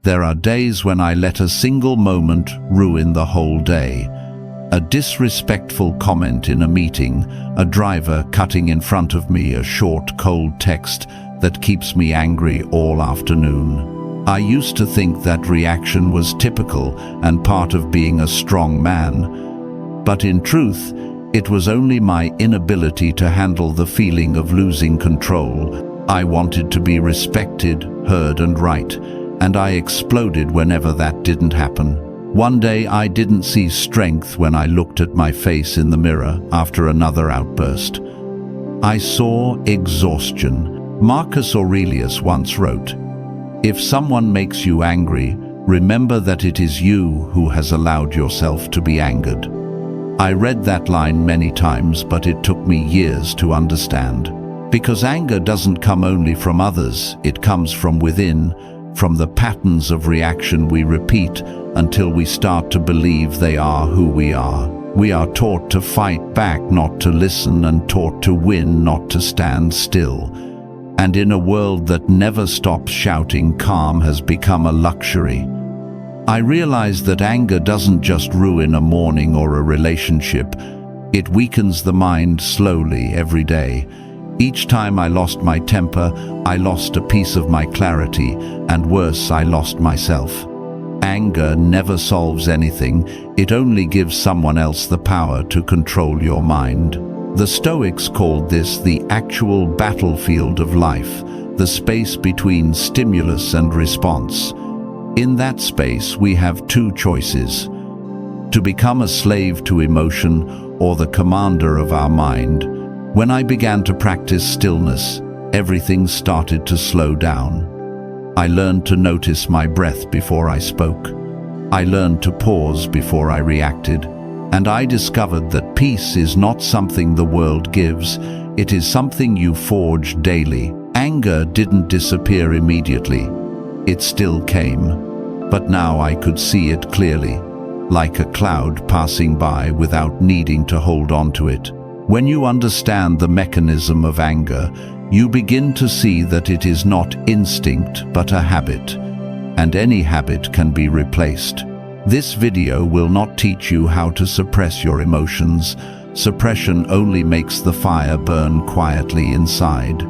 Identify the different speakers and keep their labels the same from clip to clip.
Speaker 1: There are days when I let a single moment ruin the whole day. A disrespectful comment in a meeting, a driver cutting in front of me, a short, cold text that keeps me angry all afternoon. I used to think that reaction was typical and part of being a strong man. But in truth, it was only my inability to handle the feeling of losing control. I wanted to be respected, heard, and right, and I exploded whenever that didn't happen. One day I didn't see strength when I looked at my face in the mirror after another outburst. I saw exhaustion. Marcus Aurelius once wrote, "If someone makes you angry, remember that it is you who has allowed yourself to be angered." I read that line many times, but it took me years to understand. Because anger doesn't come only from others, it comes from within, from the patterns of reaction we repeat until we start to believe they are who we are. We are taught to fight back, not to listen, and taught to win, not to stand still. And in a world that never stops shouting, calm has become a luxury. I realized that anger doesn't just ruin a morning or a relationship, it weakens the mind slowly every day. Each time I lost my temper, I lost a piece of my clarity, and worse, I lost myself. Anger never solves anything, it only gives someone else the power to control your mind. The Stoics called this the actual battlefield of life, the space between stimulus and response. In that space, we have two choices: to become a slave to emotion or the commander of our mind. When I began to practice stillness, everything started to slow down. I learned to notice my breath before I spoke. I learned to pause before I reacted. And I discovered that peace is not something the world gives, it is something you forge daily. Anger didn't disappear immediately. It still came. But now I could see it clearly, like a cloud passing by without needing to hold on to it. When you understand the mechanism of anger, you begin to see that it is not instinct but a habit, and any habit can be replaced. This video will not teach you how to suppress your emotions. Suppression only makes the fire burn quietly inside.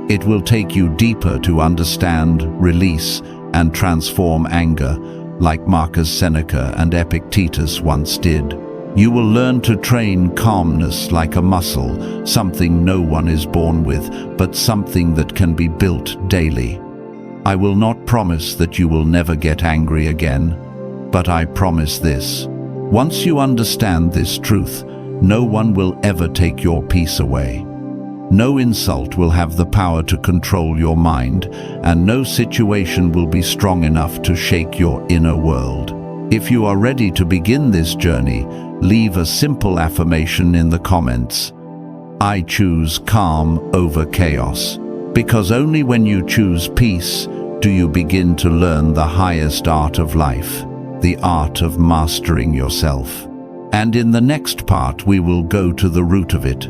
Speaker 1: It will take you deeper to understand, release, and transform anger, like Marcus Seneca and Epictetus once did. You will learn to train calmness like a muscle, something no one is born with, but something that can be built daily. I will not promise that you will never get angry again, but I promise this: once you understand this truth, no one will ever take your peace away. No insult will have the power to control your mind, and no situation will be strong enough to shake your inner world. If you are ready to begin this journey, leave a simple affirmation in the comments. I choose calm over chaos. Because only when you choose peace do you begin to learn the highest art of life, the art of mastering yourself. And in the next part we will go to the root of it,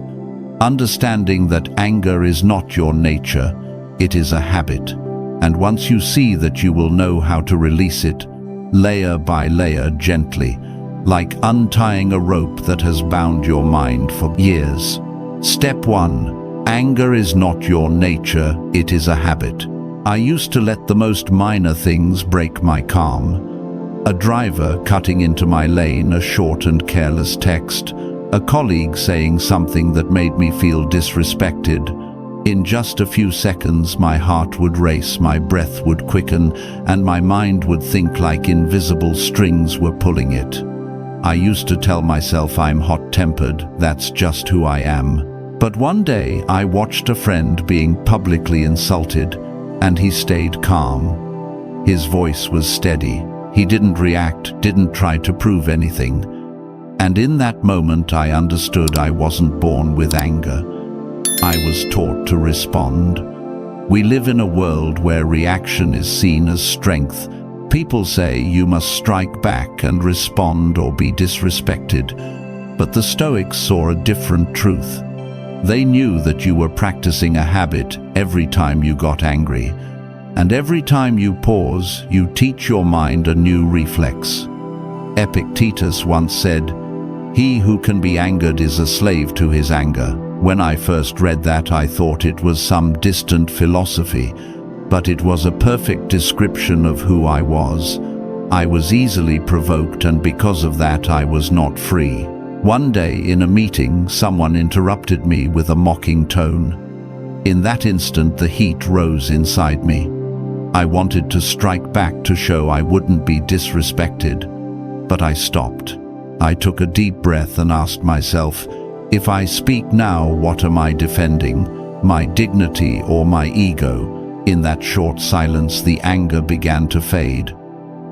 Speaker 1: understanding that anger is not your nature, it is a habit. And once you see that, you will know how to release it, layer by layer, gently, like untying a rope that has bound your mind for years. Step 1. Anger is not your nature, it is a habit. I used to let the most minor things break my calm. A driver cutting into my lane, a short and careless text, a colleague saying something that made me feel disrespected. In just a few seconds, my heart would race, my breath would quicken, and my mind would think like invisible strings were pulling it. I used to tell myself I'm hot-tempered, that's just who I am. But one day I watched a friend being publicly insulted, and he stayed calm. His voice was steady. He didn't react, didn't try to prove anything. And in that moment I understood I wasn't born with anger. I was taught to respond. We live in a world where reaction is seen as strength. People say you must strike back and respond or be disrespected. But the Stoics saw a different truth. They knew that you were practicing a habit every time you got angry. And every time you pause, you teach your mind a new reflex. Epictetus once said, "He who can be angered is a slave to his anger." When I first read that, I thought it was some distant philosophy, but it was a perfect description of who I was. I was easily provoked, and because of that I was not free. One day in a meeting, someone interrupted me with a mocking tone. In that instant, the heat rose inside me. I wanted to strike back to show I wouldn't be disrespected, but I stopped. I took a deep breath and asked myself, if I speak now, what am I defending? My dignity or my ego? In that short silence, the anger began to fade.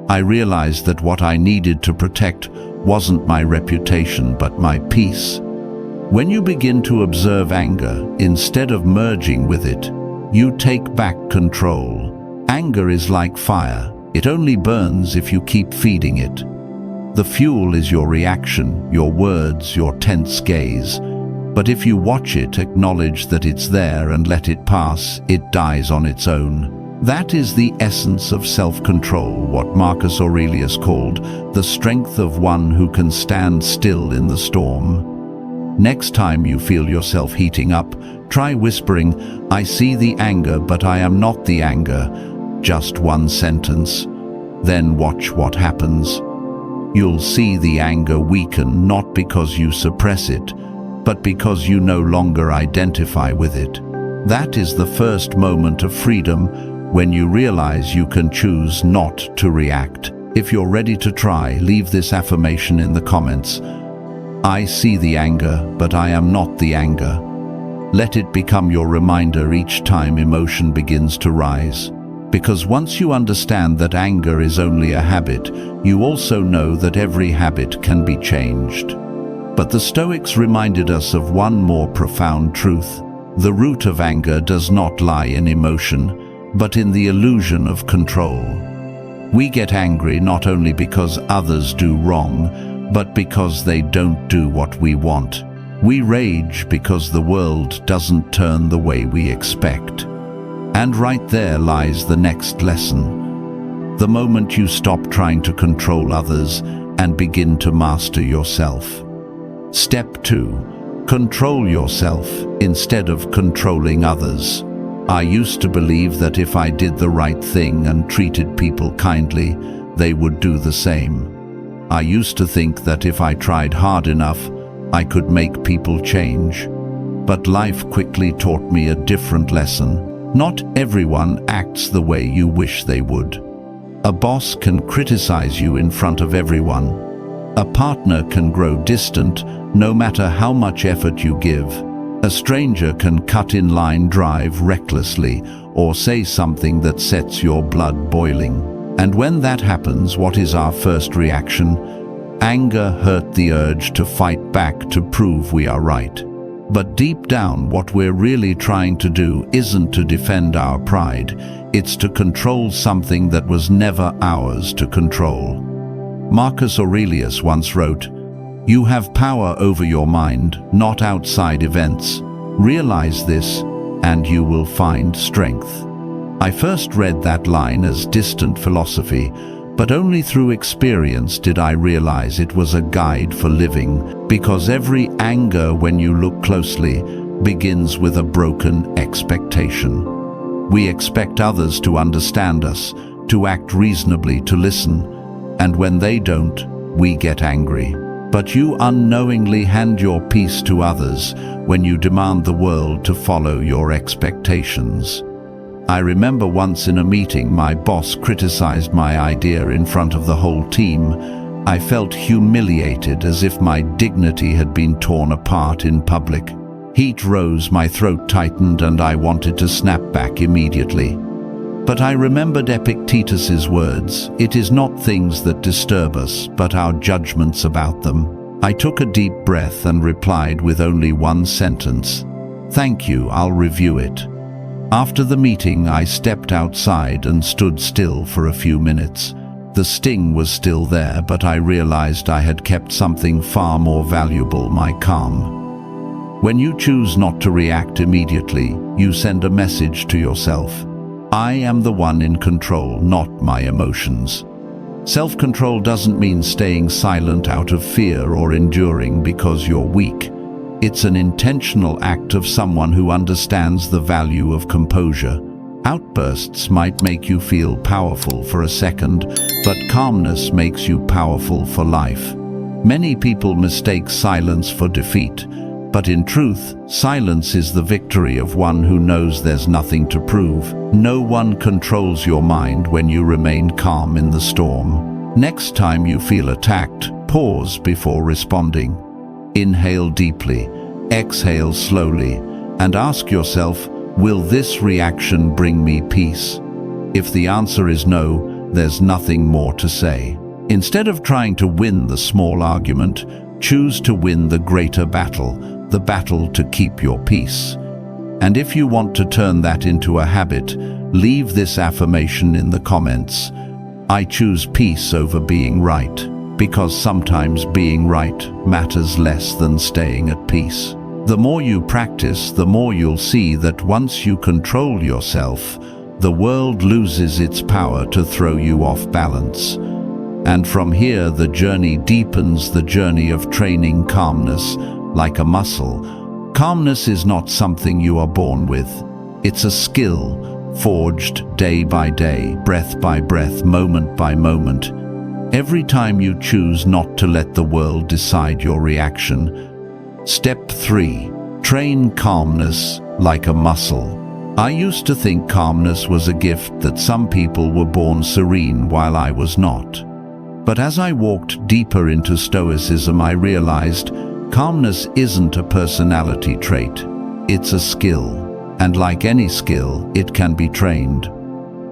Speaker 1: I realized that what I needed to protect wasn't my reputation, but my peace. When you begin to observe anger, instead of merging with it, you take back control. Anger is like fire. It only burns if you keep feeding it. The fuel is your reaction, your words, your tense gaze. But if you watch it, acknowledge that it's there, and let it pass, it dies on its own. That is the essence of self-control, what Marcus Aurelius called the strength of one who can stand still in the storm. Next time you feel yourself heating up, try whispering, "I see the anger, but I am not the anger." Just one sentence. Then watch what happens. You'll see the anger weaken, not because you suppress it, but because you no longer identify with it. That is the first moment of freedom, when you realize you can choose not to react. If you're ready to try, leave this affirmation in the comments. I see the anger, but I am not the anger. Let it become your reminder each time emotion begins to rise. Because once you understand that anger is only a habit, you also know that every habit can be changed. But the Stoics reminded us of one more profound truth. The root of anger does not lie in emotion, but in the illusion of control. We get angry not only because others do wrong, but because they don't do what we want. We rage because the world doesn't turn the way we expect. And right there lies the next lesson. The moment you stop trying to control others and begin to master yourself. Step 2. Control yourself instead of controlling others. I used to believe that if I did the right thing and treated people kindly, they would do the same. I used to think that if I tried hard enough, I could make people change. But life quickly taught me a different lesson. Not everyone acts the way you wish they would. A boss can criticize you in front of everyone. A partner can grow distant no matter how much effort you give. A stranger can cut in line, drive recklessly, or say something that sets your blood boiling. And when that happens, what is our first reaction? Anger, hurt, the urge to fight back to prove we are right. But deep down, what we're really trying to do isn't to defend our pride, it's to control something that was never ours to control. Marcus Aurelius once wrote, "You have power over your mind, not outside events. Realize this, and you will find strength." I first read that line as distant philosophy, but only through experience did I realize it was a guide for living, because every anger, when you look closely, begins with a broken expectation. We expect others to understand us, to act reasonably, to listen, and when they don't, we get angry. But you unknowingly hand your peace to others when you demand the world to follow your expectations. I remember once in a meeting, my boss criticized my idea in front of the whole team. I felt humiliated, as if my dignity had been torn apart in public. Heat rose, my throat tightened, and I wanted to snap back immediately. But I remembered Epictetus's words, "It is not things that disturb us, but our judgments about them." I took a deep breath and replied with only one sentence, "Thank you, I'll review it." After the meeting, I stepped outside and stood still for a few minutes. The sting was still there, but I realized I had kept something far more valuable, my calm. When you choose not to react immediately, you send a message to yourself. I am the one in control, not my emotions. Self-control doesn't mean staying silent out of fear or enduring because you're weak. It's an intentional act of someone who understands the value of composure. Outbursts might make you feel powerful for a second, but calmness makes you powerful for life. Many people mistake silence for defeat, but in truth, silence is the victory of one who knows there's nothing to prove. No one controls your mind when you remain calm in the storm. Next time you feel attacked, pause before responding. Inhale deeply, exhale slowly, and ask yourself, will this reaction bring me peace? If the answer is no, there's nothing more to say. Instead of trying to win the small argument, choose to win the greater battle, the battle to keep your peace. And if you want to turn that into a habit, leave this affirmation in the comments. I choose peace over being right, because sometimes being right matters less than staying at peace. The more you practice, the more you'll see that once you control yourself, the world loses its power to throw you off balance. And from here, the journey deepens, the journey of training calmness like a muscle. Calmness is not something you are born with. It's a skill, forged day by day, breath by breath, moment by moment. Every time you choose not to let the world decide your reaction. Step 3. Train calmness like a muscle. I used to think calmness was a gift, that some people were born serene while I was not. But as I walked deeper into Stoicism, I realized calmness isn't a personality trait. It's a skill. And like any skill, it can be trained.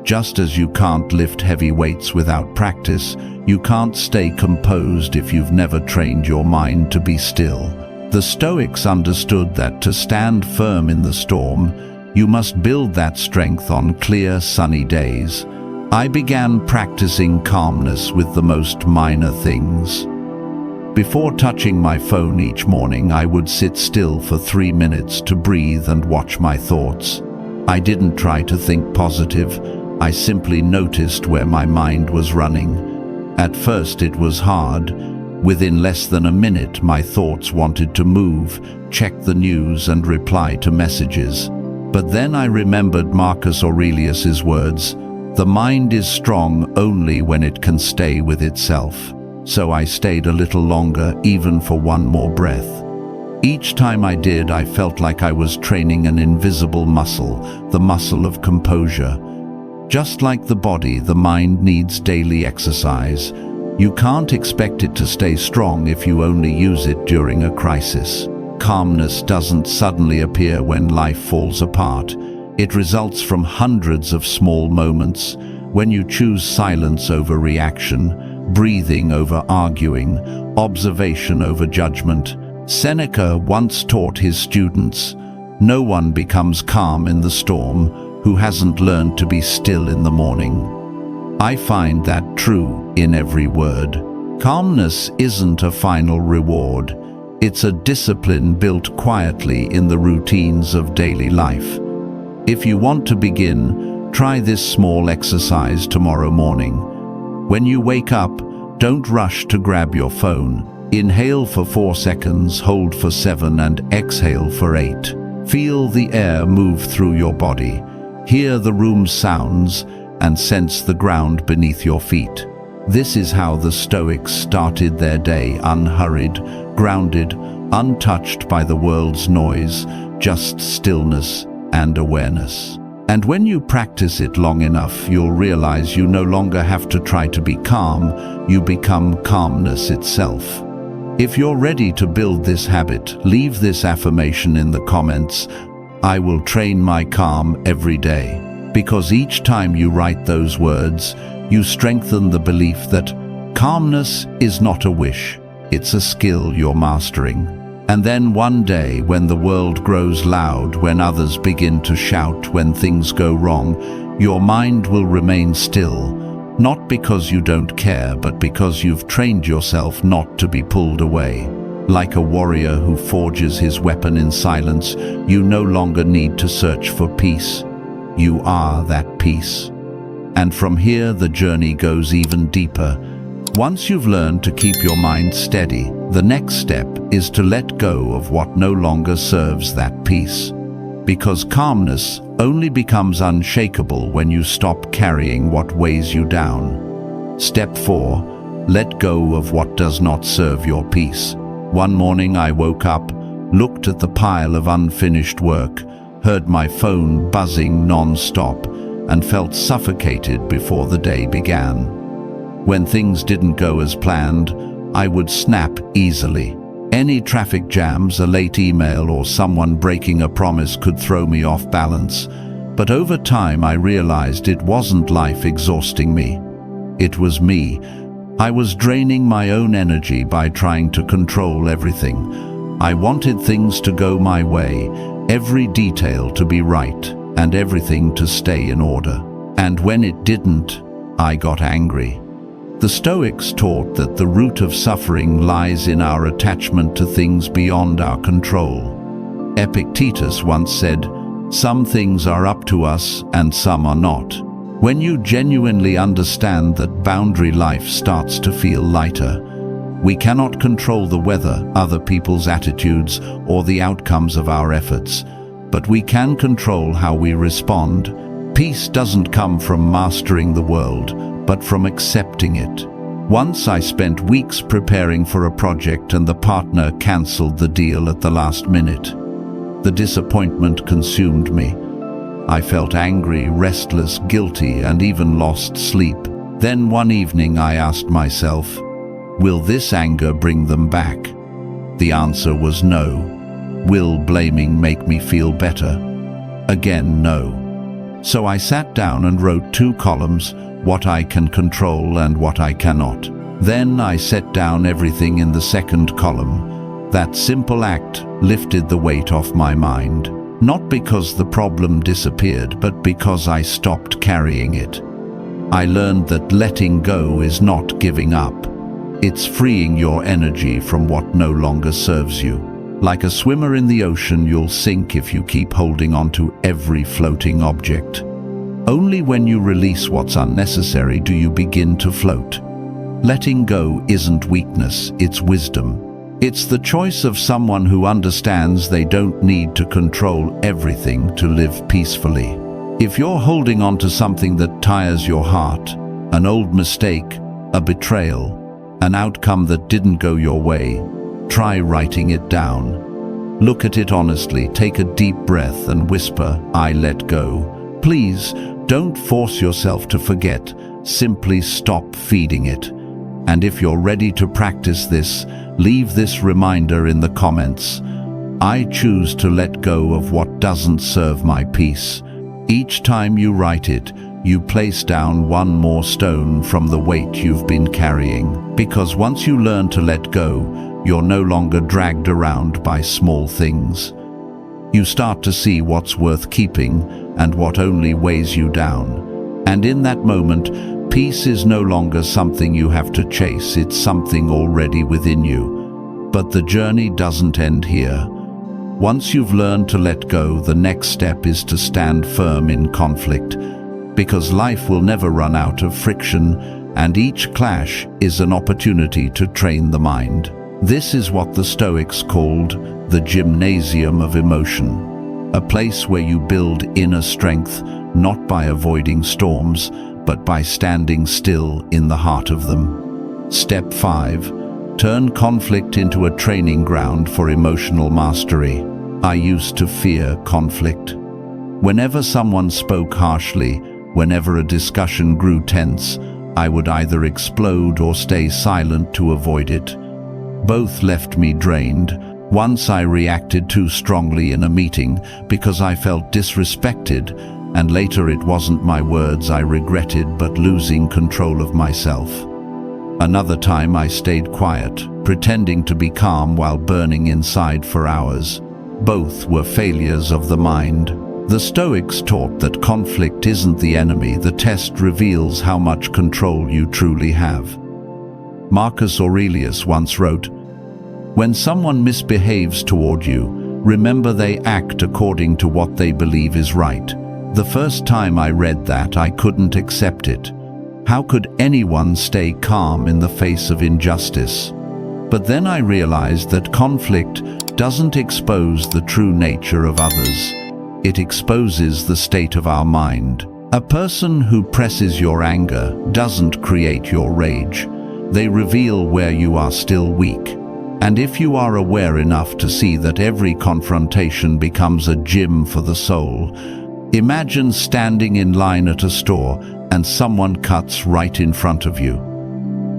Speaker 1: Just as you can't lift heavy weights without practice, you can't stay composed if you've never trained your mind to be still. The Stoics understood that to stand firm in the storm, you must build that strength on clear, sunny days. I began practicing calmness with the most minor things. Before touching my phone each morning, I would sit still for 3 minutes to breathe and watch my thoughts. I didn't try to think positive. I simply noticed where my mind was running. At first it was hard. Within less than a minute, my thoughts wanted to move, check the news and reply to messages. But then I remembered Marcus Aurelius's words, "The mind is strong only when it can stay with itself." So I stayed a little longer, even for one more breath. Each time I did, I felt like I was training an invisible muscle, the muscle of composure. Just like the body, the mind needs daily exercise. You can't expect it to stay strong if you only use it during a crisis. Calmness doesn't suddenly appear when life falls apart. It results from hundreds of small moments, when you choose silence over reaction, breathing over arguing, observation over judgment. Seneca once taught his students, "No one becomes calm in the storm who hasn't learned to be still in the morning." I find that true in every word. Calmness isn't a final reward. It's a discipline built quietly in the routines of daily life. If you want to begin, try this small exercise tomorrow morning. When you wake up, don't rush to grab your phone. Inhale for 4 seconds, hold for 7, and exhale for 8. Feel the air move through your body. Hear the room's sounds and sense the ground beneath your feet. This is how the Stoics started their day, unhurried, grounded, untouched by the world's noise, just stillness and awareness. And when you practice it long enough, you'll realize you no longer have to try to be calm, you become calmness itself. If you're ready to build this habit, leave this affirmation in the comments. I will train my calm every day. Because each time you write those words, you strengthen the belief that calmness is not a wish, it's a skill you're mastering. And then one day, when the world grows loud, when others begin to shout, when things go wrong, your mind will remain still, not because you don't care, but because you've trained yourself not to be pulled away. Like a warrior who forges his weapon in silence, you no longer need to search for peace. You are that peace. And from here, the journey goes even deeper. Once you've learned to keep your mind steady, the next step is to let go of what no longer serves that peace. Because calmness only becomes unshakable when you stop carrying what weighs you down. Step 4. Let go of what does not serve your peace. One morning I woke up, looked at the pile of unfinished work, heard my phone buzzing non-stop, and felt suffocated before the day began. When things didn't go as planned, I would snap easily. Any traffic jams, a late email, or someone breaking a promise could throw me off balance. But over time I realized it wasn't life exhausting me. It was me. I was draining my own energy by trying to control everything. I wanted things to go my way, every detail to be right, and everything to stay in order. And when it didn't, I got angry. The Stoics taught that the root of suffering lies in our attachment to things beyond our control. Epictetus once said, "Some things are up to us and some are not." When you genuinely understand that boundary, life starts to feel lighter. We cannot control the weather, other people's attitudes, or the outcomes of our efforts, but we can control how we respond. Peace doesn't come from mastering the world, but from accepting it. Once I spent weeks preparing for a project and the partner cancelled the deal at the last minute. The disappointment consumed me. I felt angry, restless, guilty, and even lost sleep. Then one evening I asked myself, will this anger bring them back? The answer was no. Will blaming make me feel better? Again, no. So I sat down and wrote 2 columns, what I can control and what I cannot. Then I set down everything in the second column. That simple act lifted the weight off my mind. Not because the problem disappeared, but because I stopped carrying it. I learned that letting go is not giving up. It's freeing your energy from what no longer serves you. Like a swimmer in the ocean, you'll sink if you keep holding on to every floating object. Only when you release what's unnecessary do you begin to float. Letting go isn't weakness, it's wisdom. It's the choice of someone who understands they don't need to control everything to live peacefully. If you're holding on to something that tires your heart, an old mistake, a betrayal, an outcome that didn't go your way, try writing it down. Look at it honestly, take a deep breath and whisper, I let go. Please, don't force yourself to forget, simply stop feeding it. And if you're ready to practice this, leave this reminder in the comments. I choose to let go of what doesn't serve my peace. Each time you write it, you place down one more stone from the weight you've been carrying. Because once you learn to let go, you're no longer dragged around by small things. You start to see what's worth keeping and what only weighs you down. And in that moment, peace is no longer something you have to chase, it's something already within you. But the journey doesn't end here. Once you've learned to let go, the next step is to stand firm in conflict. Because life will never run out of friction, and each clash is an opportunity to train the mind. This is what the Stoics called the gymnasium of emotion, a place where you build inner strength, not by avoiding storms, but by standing still in the heart of them. Step 5. Turn conflict into a training ground for emotional mastery. I used to fear conflict. Whenever someone spoke harshly, whenever a discussion grew tense, I would either explode or stay silent to avoid it. Both left me drained. Once I reacted too strongly in a meeting because I felt disrespected, and later it wasn't my words I regretted but losing control of myself. Another time I stayed quiet, pretending to be calm while burning inside for hours. Both were failures of the mind. The Stoics taught that conflict isn't the enemy, the test reveals how much control you truly have. Marcus Aurelius once wrote, "When someone misbehaves toward you, remember they act according to what they believe is right. The first time I read that, I couldn't accept it. How could anyone stay calm in the face of injustice? But then I realized that conflict doesn't expose the true nature of others. It exposes the state of our mind. A person who presses your anger doesn't create your rage. They reveal where you are still weak. And if you are aware enough to see that every confrontation becomes a gym for the soul, imagine standing in line at a store and someone cuts right in front of you.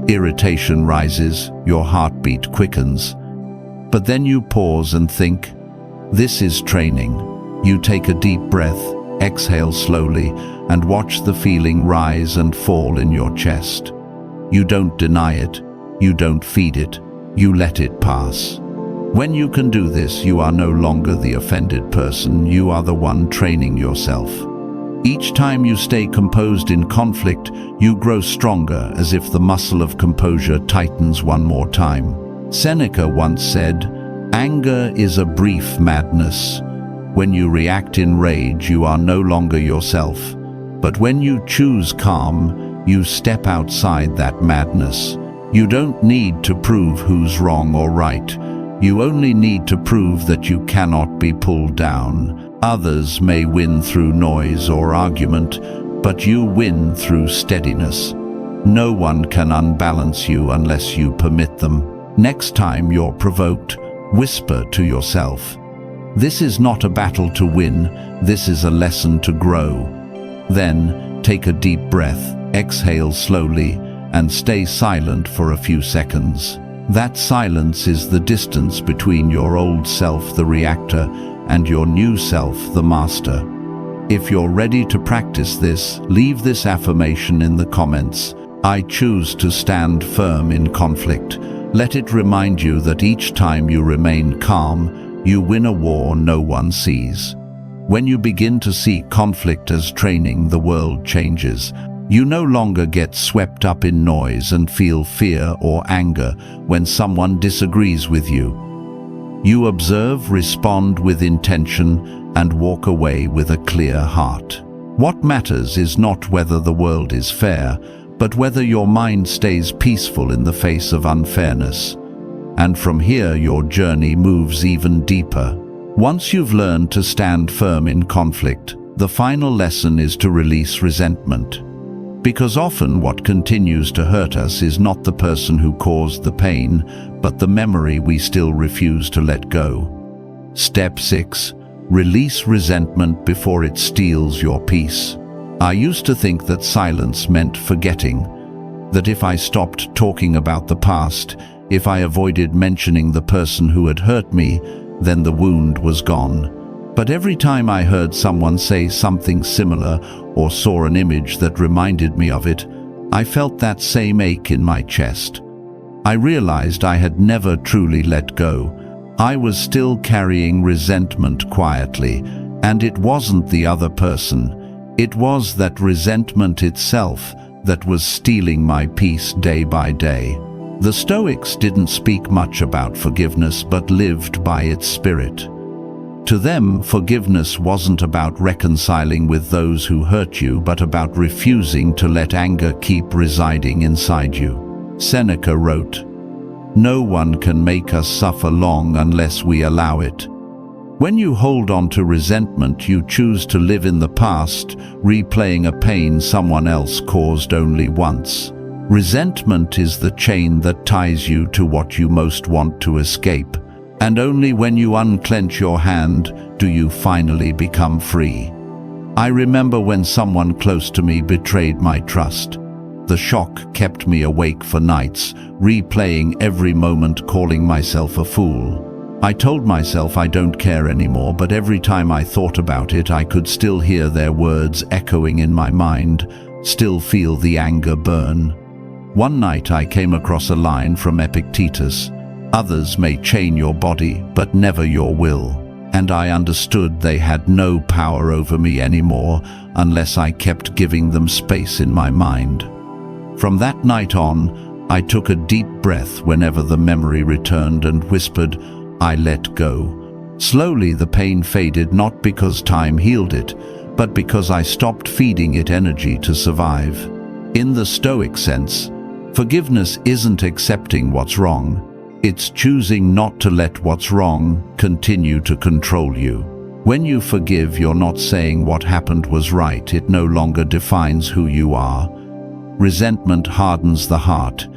Speaker 1: Irritation rises, your heartbeat quickens. But then you pause and think, this is training. You take a deep breath, exhale slowly, and watch the feeling rise and fall in your chest. You don't deny it, you don't feed it, you let it pass. When you can do this, you are no longer the offended person, you are the one training yourself. Each time you stay composed in conflict, you grow stronger, as if the muscle of composure tightens one more time. Seneca once said, "Anger is a brief madness. When you react in rage, you are no longer yourself. But when you choose calm, you step outside that madness. You don't need to prove who's wrong or right. You only need to prove that you cannot be pulled down. Others may win through noise or argument, but you win through steadiness. No one can unbalance you unless you permit them. Next time you're provoked, whisper to yourself, 'This is not a battle to win, this is a lesson to grow.' Then take a deep breath, exhale slowly, and stay silent for a few seconds. That silence is the distance between your old self, the reactor, and your new self, the master. If you're ready to practice this, leave this affirmation in the comments. I choose to stand firm in conflict. Let it remind you that each time you remain calm, you win a war no one sees. When you begin to see conflict as training, the world changes. You no longer get swept up in noise and feel fear or anger when someone disagrees with you. You observe, respond with intention, and walk away with a clear heart. What matters is not whether the world is fair, but whether your mind stays peaceful in the face of unfairness. And from here, your journey moves even deeper. Once you've learned to stand firm in conflict, the final lesson is to release resentment. Because often what continues to hurt us is not the person who caused the pain, but the memory we still refuse to let go. Step 6. Release resentment before it steals your peace. I used to think that silence meant forgetting, that if I stopped talking about the past, if I avoided mentioning the person who had hurt me, then the wound was gone. But every time I heard someone say something similar or saw an image that reminded me of it, I felt that same ache in my chest. I realized I had never truly let go. I was still carrying resentment quietly, and it wasn't the other person. It was that resentment itself that was stealing my peace day by day. The Stoics didn't speak much about forgiveness, but lived by its spirit. To them, forgiveness wasn't about reconciling with those who hurt you, but about refusing to let anger keep residing inside you. Seneca wrote, "No one can make us suffer long unless we allow it." When you hold on to resentment, you choose to live in the past, replaying a pain someone else caused only once. Resentment is the chain that ties you to what you most want to escape. And only when you unclench your hand do you finally become free. I remember when someone close to me betrayed my trust. The shock kept me awake for nights, replaying every moment, calling myself a fool. I told myself I don't care anymore, but every time I thought about it, I could still hear their words echoing in my mind, still feel the anger burn. One night I came across a line from Epictetus, "Others may chain your body, but never your will." And I understood they had no power over me anymore unless I kept giving them space in my mind. From that night on, I took a deep breath whenever the memory returned and whispered, "I let go." Slowly the pain faded, not because time healed it, but because I stopped feeding it energy to survive. In the Stoic sense, forgiveness isn't accepting what's wrong. It's choosing not to let what's wrong continue to control you. When you forgive, you're not saying what happened was right. It no longer defines who you are. Resentment hardens the heart.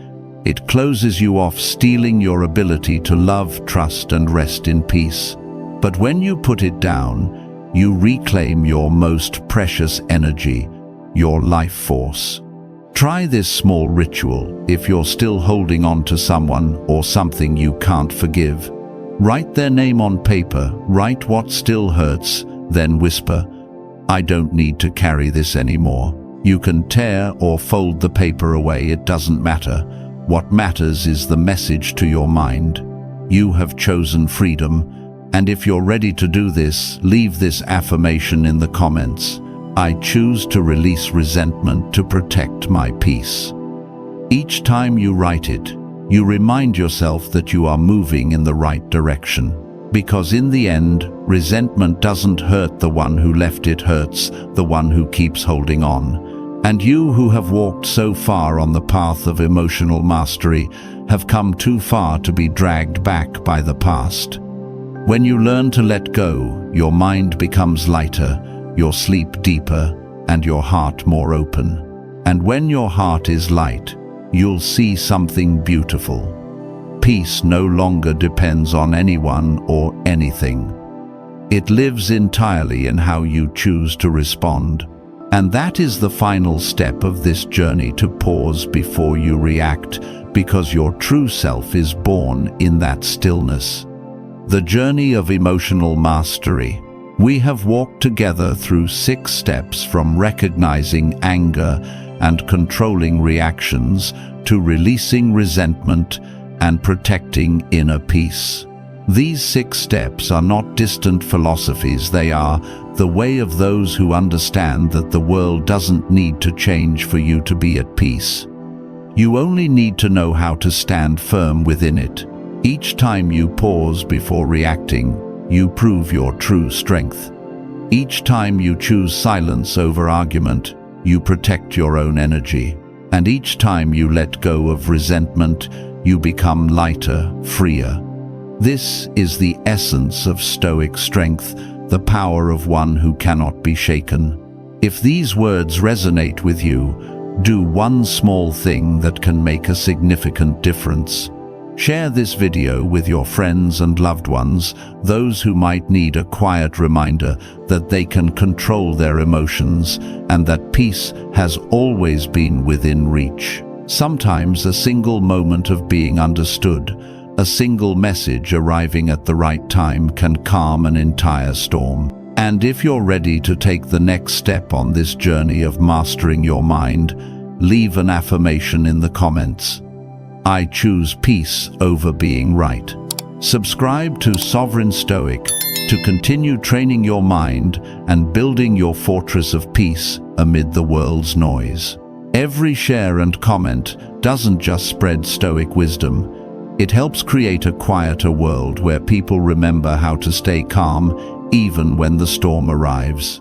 Speaker 1: It closes you off, stealing your ability to love, trust, and rest in peace. But when you put it down, you reclaim your most precious energy, your life force. Try this small ritual if you're still holding on to someone or something you can't forgive. Write their name on paper, write what still hurts, then whisper, "I don't need to carry this anymore." You can tear or fold the paper away, it doesn't matter. What matters is the message to your mind. You have chosen freedom, and if you're ready to do this, leave this affirmation in the comments. I choose to release resentment to protect my peace. Each time you write it, you remind yourself that you are moving in the right direction. Because in the end, resentment doesn't hurt the one who left, it hurts the one who keeps holding on. And you who have walked so far on the path of emotional mastery have come too far to be dragged back by the past. When you learn to let go, your mind becomes lighter, your sleep deeper, and your heart more open. And when your heart is light, you'll see something beautiful. Peace no longer depends on anyone or anything. It lives entirely in how you choose to respond. And that is the final step of this journey, to pause before you react, because your true self is born in that stillness. The journey of emotional mastery. We have walked together through 6 steps, from recognizing anger and controlling reactions to releasing resentment and protecting inner peace. These 6 steps are not distant philosophies, they are the way of those who understand that the world doesn't need to change for you to be at peace. You only need to know how to stand firm within it. Each time you pause before reacting, you prove your true strength. Each time you choose silence over argument, you protect your own energy. And each time you let go of resentment, you become lighter, freer. This is the essence of Stoic strength, the power of one who cannot be shaken. If these words resonate with you, do one small thing that can make a significant difference. Share this video with your friends and loved ones, those who might need a quiet reminder that they can control their emotions and that peace has always been within reach. Sometimes a single moment of being understood, a single message arriving at the right time, can calm an entire storm. And if you're ready to take the next step on this journey of mastering your mind, leave an affirmation in the comments. I choose peace over being right. Subscribe to Sovereign Stoic to continue training your mind and building your fortress of peace amid the world's noise. Every share and comment doesn't just spread Stoic wisdom. It helps create a quieter world where people remember how to stay calm even when the storm arrives.